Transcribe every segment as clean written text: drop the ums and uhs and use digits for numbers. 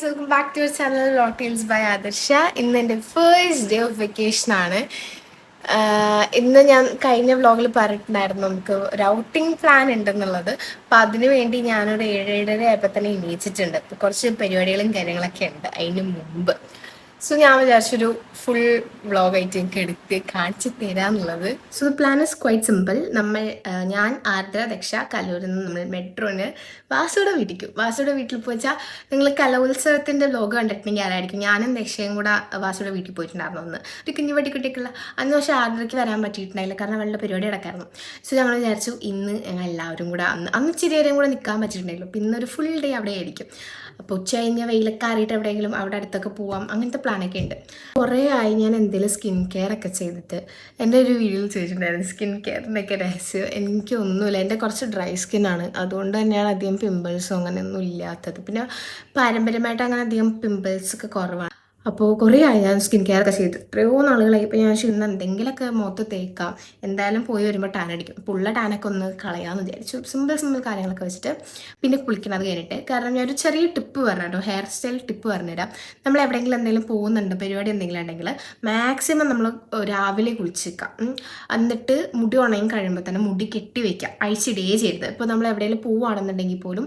Welcome back to your channel vlog ടീൽസ് by Adarsh. ഇന്ന് എൻ്റെ ഫസ്റ്റ് ഡേ ഓഫ് വെക്കേഷനാണ്. ഇന്ന് ഞാൻ കഴിഞ്ഞ വ്ലോഗിൽ പറഞ്ഞിട്ടുണ്ടായിരുന്നു നമുക്ക് ഒരു ഔട്ടിംഗ് പ്ലാൻ ഉണ്ടെന്നുള്ളത്. അപ്പോൾ അതിന് വേണ്ടി ഞാനൊരു 7:30 ആയപ്പോൾ തന്നെ എണീച്ചിട്ടുണ്ട്. ഇപ്പോൾ കുറച്ച് പരിപാടികളും കാര്യങ്ങളൊക്കെ ഉണ്ട് അതിന് മുമ്പ്. സോ ഞാൻ വിചാരിച്ചൊരു ഫുൾ വ്ളോഗായിട്ട് എനിക്ക് എടുത്ത് കാണിച്ചു തരാമെന്നുള്ളത്. So the plan is quite simple. ഞാൻ ആർദ്ര ദക്ഷ കല്ലൂരിൽ നിന്ന് നമ്മൾ മെട്രോന് വാസുടെ വീട്ടിൽ പോയിച്ചാൽ നിങ്ങൾ കലോത്സവത്തിൻ്റെ വ്ലോഗ് കണ്ടിട്ടുണ്ടെങ്കിൽ ആരായിരിക്കും? ഞാനും ദക്ഷയും കൂടെ വാസുടെ വീട്ടിൽ പോയിട്ടുണ്ടായിരുന്നു. ഒരു കുഞ്ഞു പട്ടിക്കുട്ടിക്കുള്ള അന്ന്. പക്ഷേ ആർദ്രയ്ക്ക് വരാൻ പറ്റിയിട്ടുണ്ടായില്ല, കാരണം അവളുടെ പരിപാടി നടക്കായിരുന്നു. സോ ഞങ്ങൾ വിചാരിച്ചു ഇന്ന് ഞങ്ങൾ എല്ലാവരും കൂടെ അന്ന് ഇച്ചിരി നേരം കൂടെ നിൽക്കാൻ പറ്റിയിട്ടുണ്ടായില്ല. അപ്പോൾ ഇന്നൊരു ഫുൾ ഡേ അവിടെ ആയിരിക്കും. അപ്പോൾ ഉച്ച കഴിഞ്ഞ വെയിലൊക്കെ ആറിയിട്ട് എവിടെയെങ്കിലും അവിടെ അടുത്തൊക്കെ പോവാം, അങ്ങനത്തെ പ്ലാനൊക്കെ ഉണ്ട്. കുറേ ആയി ഞാൻ എന്തെങ്കിലും സ്കിൻ കെയർ ഒക്കെ ചെയ്തിട്ട്. എൻ്റെ ഒരു വീഡിയോയിൽ ചോദിച്ചിട്ടുണ്ടായിരുന്നു സ്കിൻ കെയറിൻ്റെയൊക്കെ രഹസ്യം. എനിക്കൊന്നുമില്ല, എൻ്റെ കുറച്ച് ഡ്രൈ സ്കിന്നാണ്, അതുകൊണ്ട് തന്നെയാണ് അധികം പിമ്പിൾസും അങ്ങനെയൊന്നും ഇല്ലാത്തത്. പിന്നെ പാരമ്പര്യമായിട്ട് അങ്ങനെ അധികം പിമ്പിൾസൊക്കെ കുറവാണ്. അപ്പോൾ കുറേ ആയി ഞാൻ സ്കിൻ കെയർ ഒക്കെ ചെയ്ത്, എത്രയോ നാളുകളായി. ഇപ്പോൾ ഞാൻ ഇന്ന് എന്തെങ്കിലുമൊക്കെ മുഖത്ത് തേക്കാം, എന്തായാലും പോയി വരുമ്പോൾ ടാൻ അടിക്കും. അപ്പോൾ ഉള്ള ടാനൊക്കെ ഒന്ന് കളയാമെന്ന് വിചാരിച്ചു. സിമ്പിൾ കാര്യങ്ങളൊക്കെ വെച്ചിട്ട് പിന്നെ കുളിക്കുന്നത് കഴിഞ്ഞിട്ട്. കാരണം ഞാനൊരു ചെറിയ ടിപ്പ് പറഞ്ഞു കേട്ടോ, ഹെയർ സ്റ്റൈൽ ടിപ്പ് പറഞ്ഞുതരാം. നമ്മൾ എവിടെയെങ്കിലും എന്തെങ്കിലും പോകുന്നുണ്ട്, പരിപാടി എന്തെങ്കിലും ഉണ്ടെങ്കിൽ മാക്സിമം നമ്മൾ രാവിലെ കുളിച്ചേക്കാം. എന്നിട്ട് മുടി ഉണങ്ങി കഴിയുമ്പോൾ തന്നെ മുടി കെട്ടി വയ്ക്കാം, അഴിച്ചിടുകയേ ചെയ്യരുത്. ഇപ്പോൾ നമ്മൾ എവിടെയെങ്കിലും പോവുകയാണെന്നുണ്ടെങ്കിൽ പോലും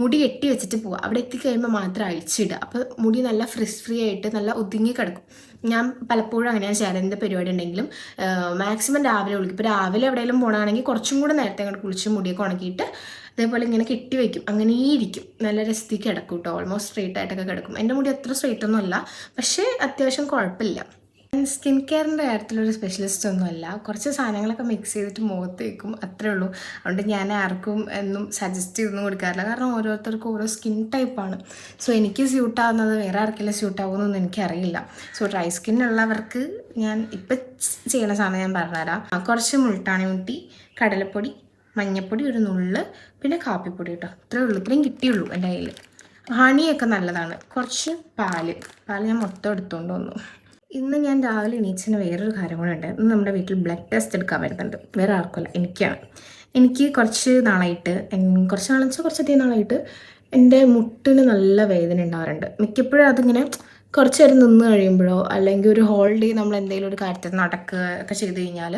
മുടി കെട്ടി വെച്ചിട്ട് പോവുക, അവിടെ എത്തിക്കഴിയുമ്പോൾ മാത്രം അഴിച്ചിടുക. അപ്പോൾ മുടി നല്ല ഫ്രീ ആയിട്ട് നല്ല ഒതുങ്ങി കിടക്കും. ഞാൻ പലപ്പോഴും അങ്ങനെയാണ് ചെയ്യാറ്. എന്ത് പരിപാടി ഉണ്ടെങ്കിലും മാക്സിമം രാവിലെ കുളിക്കും. ഇപ്പോൾ രാവിലെ എവിടെയെങ്കിലും പോകണമെങ്കിൽ കുറച്ചും കൂടെ നേരത്തെ അങ്ങോട്ട് കുളിച്ച് മുടിയൊക്കെ ഉണക്കിയിട്ട് അതേപോലെ ഇങ്ങനെ കെട്ടി വയ്ക്കും. അങ്ങനെ ഇരിക്കും, നല്ല രസത്തിൽ കിടക്കും കേട്ടോ. ഓൾമോസ്റ്റ് സ്ട്രെയിറ്റ് ആയിട്ടൊക്കെ കിടക്കും. എൻ്റെ മുടി അത്ര സ്ട്രെയിറ്റ് ഒന്നും അല്ല, പക്ഷേ അത്യാവശ്യം കുഴപ്പമില്ല. സ്കിൻ കെയറിൻ്റെ കാര്യത്തിലൊരു സ്പെഷ്യലിസ്റ്റ് ഒന്നുമല്ല. കുറച്ച് സാധനങ്ങളൊക്കെ മിക്സ് ചെയ്തിട്ട് മുഖത്ത് വയ്ക്കും, അത്രേ ഉള്ളൂ. അതുകൊണ്ട് ഞാൻ ആർക്കും എന്നും സജസ്റ്റ് ചെയ്തൊന്നും കൊടുക്കാറില്ല, കാരണം ഓരോരുത്തർക്കും ഓരോ സ്കിൻ ടൈപ്പാണ്. സോ എനിക്ക് സ്യൂട്ടാവുന്നത് വേറെ ആർക്കെല്ലാം സ്യൂട്ടാവുന്നൊന്നും എനിക്കറിയില്ല. സോ ഡ്രൈ സ്കിന്നുള്ളവർക്ക് ഞാൻ ഇപ്പം ചെയ്യണ സാധനം ഞാൻ പറഞ്ഞുതരാം. കുറച്ച് മുൾട്ടാണി മുട്ടി, കടലപ്പൊടി, മഞ്ഞൾപ്പൊടി, ഒരു നുള്ള്, പിന്നെ കാപ്പിപ്പൊടി കേട്ടോ. ഇത്രയേ ഉള്ളൂ, ഇത്രയും കിട്ടിയുള്ളൂ എൻ്റെ കയ്യിൽ. ഹണിയൊക്കെ നല്ലതാണ്. കുറച്ച് പാല് ഞാൻ മൊത്തം എടുത്തുകൊണ്ട് വന്നു. ഇന്ന് ഞാൻ രാവിലെ എണീച്ചതിന് വേറൊരു കാര്യം കൂടെ ഉണ്ട്. ഇന്ന് നമ്മുടെ വീട്ടിൽ ബ്ലഡ് ടെസ്റ്റ് എടുക്കാൻ വരുന്നുണ്ട്. വേറെ ആർക്കുമല്ല, എനിക്കാണ്. എനിക്ക് കുറച്ച് നാളായിട്ട്, കുറച്ചധികം നാളായിട്ട് എൻ്റെ മുട്ടിന് നല്ല വേദന ഉണ്ടാവാറുണ്ട്. മിക്കപ്പോഴും അതിങ്ങനെ കുറച്ച് നേരം നിന്ന് കഴിയുമ്പോഴോ അല്ലെങ്കിൽ ഒരു ഹോളിഡേ നമ്മൾ എന്തെങ്കിലും ഒരു കാര്യത്തിൽ നടക്കുക ഒക്കെ ചെയ്ത് കഴിഞ്ഞാൽ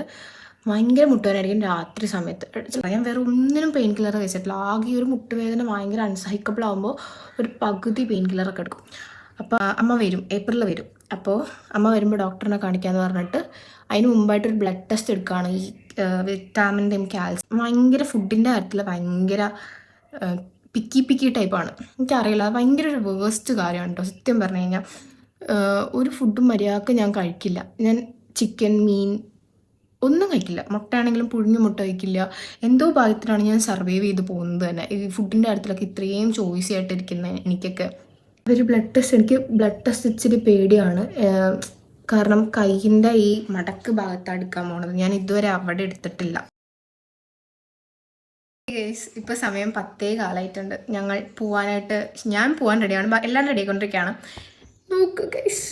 ഭയങ്കര മുട്ടുവേദനയായിരിക്കും രാത്രി സമയത്ത്. ഞാൻ വേറെ ഒന്നിനും പെയിൻ കില്ലർ കഴിച്ചിട്ടില്ല. ആകെ ഒരു മുട്ടുവേദന ഭയങ്കര അൺസഹിക്കബിൾ ആകുമ്പോൾ ഒരു പകുതി പെയിൻ കില്ലറൊക്കെ എടുക്കും. അപ്പോൾ അമ്മ വരും, ഏപ്രിലിൽ വരും. അപ്പോൾ അമ്മ വരുമ്പോൾ ഡോക്ടറിനെ കാണിക്കാമെന്ന് പറഞ്ഞിട്ട് അതിന് മുമ്പായിട്ടൊരു ബ്ലഡ് ടെസ്റ്റ് എടുക്കുകയാണ്. ഈ വിറ്റാമിൻ്റെയും കാൽസ്യം, ഭയങ്കര ഫുഡിൻ്റെ കാര്യത്തിൽ ഭയങ്കര പിക്കി ടൈപ്പാണ്. എനിക്കറിയില്ല, അത് ഭയങ്കര ഒരു വേസ്റ്റ് കാര്യമാണ് കേട്ടോ. സത്യം പറഞ്ഞു കഴിഞ്ഞാൽ ഒരു ഫുഡും മര്യാദക്ക് ഞാൻ കഴിക്കില്ല. ഞാൻ ചിക്കൻ, മീൻ ഒന്നും കഴിക്കില്ല. മുട്ടയാണെങ്കിലും പുഴുങ്ങി മുട്ട കഴിക്കില്ല. എന്തോ ഭാഗ്യത്തിലാണ് ഞാൻ സർവൈവ് ചെയ്ത് പോകുന്നത് തന്നെ. ഈ ഫുഡിൻ്റെ കാര്യത്തിലൊക്കെ ഇത്രയും ചോയ്സി ആയിട്ടിരിക്കുന്ന എനിക്കൊക്കെ. എനിക്ക് ബ്ലഡ് ടെസ്റ്റ് ഇച്ചിരി പേടിയാണ്. കാരണം കൈയിൻ്റെ ഈ മടക്ക് ഭാഗത്താണ് എടുക്കാൻ പോണത്. ഞാൻ ഇതുവരെ അവിടെ എടുത്തിട്ടില്ല. ഇപ്പോൾ സമയം 10:15 ഞങ്ങൾ ഞാൻ പോകാൻ റെഡിയാണ്. എല്ലാം റെഡി ആയിക്കൊണ്ടിരിക്കുകയാണ്. നോക്ക് ഗൈസ്,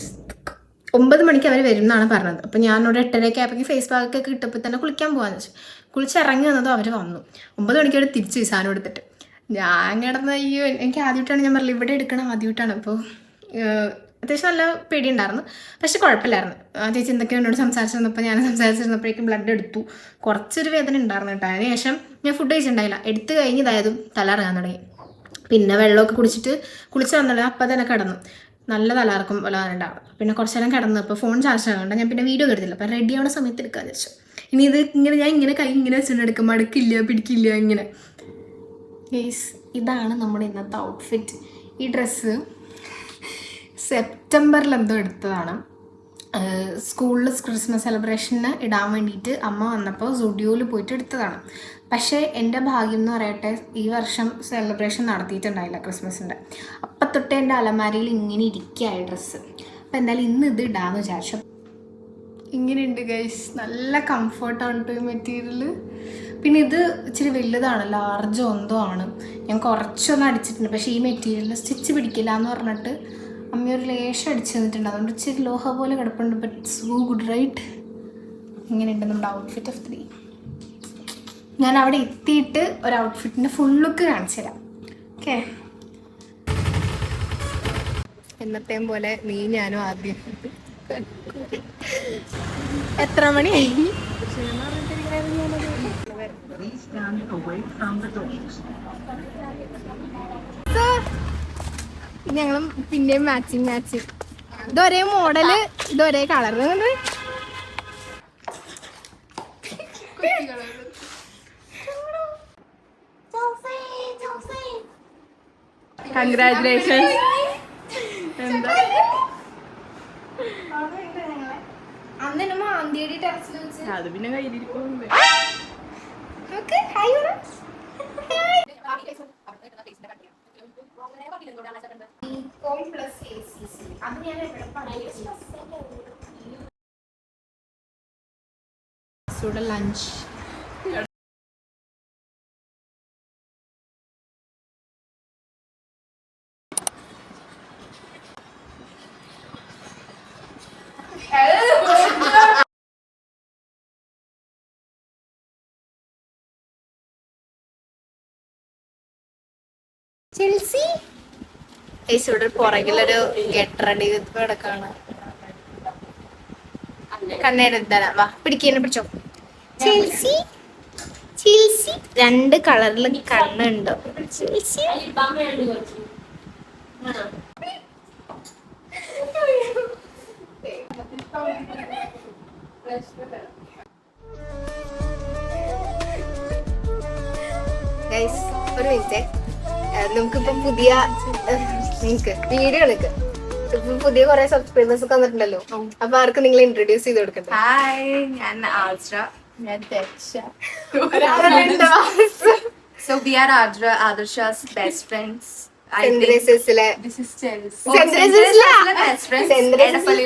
9 മണിക്ക് അവർ വരും എന്നാണ് പറഞ്ഞത്. അപ്പോൾ ഞാനൊരു 8:30 ആയപ്പോൾ ഫേസ് പാക്കൊക്കെ കിട്ടപ്പോൾ തന്നെ കുളിക്കാൻ പോകാമെന്ന് വെച്ചു. കുളിച്ചിറങ്ങി വന്നതും അവർ വന്നു. 9 മണിക്ക് അവർ തിരിച്ചു സാധനം എടുത്തിട്ട് ഞാൻ കിടന്ന അയ്യോ, എനിക്ക് ആദ്യമായിട്ടാണ്, ഞാൻ പറഞ്ഞില്ല ഇവിടെ എടുക്കണം ആദ്യമായിട്ടാണ്. അപ്പോൾ അത്യാവശ്യം നല്ല പേടിയുണ്ടായിരുന്നു, പക്ഷെ കുഴപ്പമില്ലായിരുന്നു. ചേച്ചി എന്തൊക്കെയോ എന്നോട് സംസാരിച്ചിരുന്നപ്പോൾ ഞാൻ സംസാരിച്ചിരുന്നപ്പോഴേക്കും ബ്ലഡ് എടുത്തു. കുറച്ചൊരു വേദന ഉണ്ടായിരുന്നു കേട്ടോ. അതിന് ശേഷം ഞാൻ ഫുഡ് കഴിച്ചിട്ടുണ്ടായില്ല. എടുത്ത് കഴിഞ്ഞതായതും തലകറങ്ങാൻ തുടങ്ങി. പിന്നെ വെള്ളമൊക്കെ കുളിച്ച് വന്നല്ലോ, അപ്പം തന്നെ കിടന്നു. നല്ല തലകറക്കം പോലെ ഉണ്ടാവും. പിന്നെ കുറച്ച് നേരം കിടന്നു. അപ്പോൾ ഫോൺ ചാർജ് ആകണ്ട, ഞാൻ പിന്നെ വീഡിയോ എടുത്തില്ല. അപ്പം റെഡി ആവുന്ന സമയത്ത് എടുക്കാമെന്ന് വെച്ചു. ഇനി ഇത് ഞാൻ ഇങ്ങനെ കൈ ഇങ്ങനെ വെച്ചിട്ട് എടുക്കും, മടക്കില്ല, പിടിക്കില്ല, ഇങ്ങനെ. ഗൈസ്, ഇതാണ് നമ്മുടെ ഇന്നത്തെ ഔട്ട്ഫിറ്റ്. ഈ ഡ്രസ്സ് സെപ്റ്റംബറിൽ എന്തോ എടുത്തതാണ്. സ്കൂളിൽ ക്രിസ്മസ് സെലിബ്രേഷന് ഇടാൻ വേണ്ടിയിട്ട് അമ്മ വന്നപ്പോൾ സ്റ്റുഡിയോയിൽ പോയിട്ട് എടുത്തതാണ്. പക്ഷേ എൻ്റെ ഭാഗ്യം എന്ന് പറയട്ടെ, ഈ വർഷം സെലിബ്രേഷൻ നടത്തിയിട്ടുണ്ടായില്ല ക്രിസ്മസിൻ്റെ. അപ്പം തൊട്ട് എൻ്റെ അലമാരയിൽ ഇങ്ങനെ ഇരിക്കുകയായി ഡ്രസ്സ്. അപ്പോൾ എന്തായാലും ഇന്ന് ഇത് ഇടാമെന്ന് വിചാരിച്ചു. ഇങ്ങനെയുണ്ട് ഗൈസ്, നല്ല കംഫർട്ടാണ് കേട്ടോ ഈ മെറ്റീരിയൽ. പിന്നെ ഇത് ഇച്ചിരി വലുതാണ്, ലാർജ് എന്തോ ആണ്. ഞാൻ കുറച്ചൊന്നും അടിച്ചിട്ടുണ്ട്, പക്ഷേ ഈ മെറ്റീരിയൽ സ്റ്റിച്ച് പിടിക്കില്ല എന്ന് പറഞ്ഞിട്ട് അമ്മ ഒരു ലേശം അടിച്ചു തന്നിട്ടുണ്ട്. അതുകൊണ്ട് ഇച്ചിരി ലോഹ പോലെ കിടപ്പുണ്ട്. But so good right. ഇങ്ങനെയുണ്ട് നമ്മുടെ ഔട്ട്ഫിറ്റ് ഓഫ് 3. ഞാൻ അവിടെ എത്തിയിട്ട് ഒരു ഔട്ട്ഫിറ്റിൻ്റെ ഫുൾ ലുക്ക് കാണിച്ചു തരാം. ഓക്കെ, എന്നത്തെയും പോലെ നീ ഞാനും ആദ്യം. എത്ര മണിയായി? ഞങ്ങളും പിന്നെയും മാച്ചിങ്. ഇതൊരേ മോഡല്, ഇതൊരേ കളർ. കൺഗ്രാറ്റുലേഷൻസ്. എന്താ അത് പിന്നെ കയ്യിലിരിക്കുന്നുണ്ട്. ലഞ്ച് ചെൽസി ഇവിടെ പുറകിലൊരു ഗെറ്റ് റെഡി കിടക്കാണ്. കണ്ണെടുത്താ വാ പിടിക്കുന്ന പിടിച്ചോ. ചെൽസി ചെൽസി 2 കളറിൽ കണ്ണുണ്ടോ? ചെൽസി ഗൈസ് ഒരു മിനിറ്റ്, നമുക്കിപ്പം പുതിയ വീഡിയോ എടുക്ക്. ഇപ്പൊ പുതിയ കുറെ സബ്സ്ക്രൈബേഴ്സ് ഒക്കെ വന്നിട്ടുണ്ടല്ലോ. അപ്പൊ ആർക്ക് നിങ്ങൾ ഇൻട്രൊഡ്യൂസ് ചെയ്ത് കൊടുക്കട്ടെ? ഹായ്, ഞാൻ ആദ്ര. ഞാൻ Daksha. So we are Adra's best friends.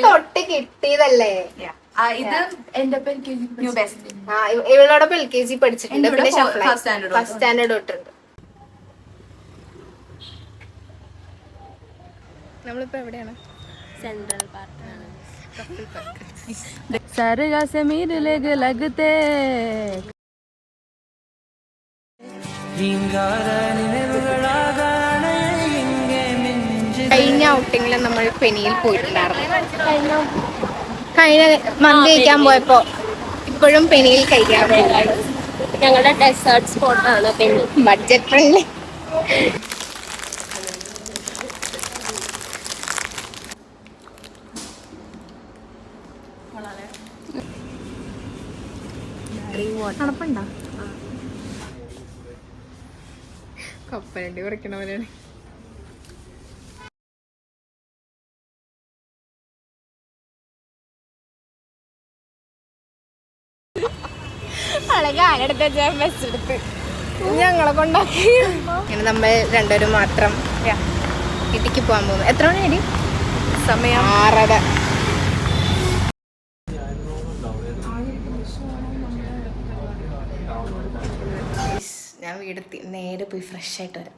തൊട്ട് കിട്ടിയതല്ലേ? ഇത് എന്റെ ന്യൂ ബെസ്റ്റ്. ഇവളോടൊപ്പം LKG പഠിച്ചിട്ടുണ്ട്. പിന്നെ ഫസ്റ്റ് സ്റ്റാൻഡേർഡ് തൊട്ടുണ്ട്. നമ്മളിപ്പോ എവിടെയാണ്? സെൻട്രൽ പാർക്കിലാണ്. കഴിഞ്ഞ ഔട്ടിങ്ങില് നമ്മൾ പെനിയിൽ പോയിട്ടുണ്ടായിരുന്നു. കഴിഞ്ഞ മന്തി കഴിക്കാൻ പോയപ്പോ ഇപ്പോഴും പെനിയിൽ കഴിക്കാൻ പോകുന്നത്. ഞങ്ങളുടെ ഡെസേർട്ട് സ്പോട്ടാണ് പെനി. Budget friendly. തണുപ്പുണ്ടോ? കപ്പലണ്ടി കുറയ്ക്കണ പോലെയാണ്. ബസ്സെടുത്ത് ഞങ്ങളെ കൊണ്ടാക്കി. ഇങ്ങനെ നമ്മൾ രണ്ടുപേരും മാത്രം ഇടുക്കി പോകാൻ പോകുന്നു. എത്ര മണി? സമയം 6:30. ഞാൻ വീടെത്തി നേരെ പോയി ഫ്രഷ് ആയിട്ട് വരാം.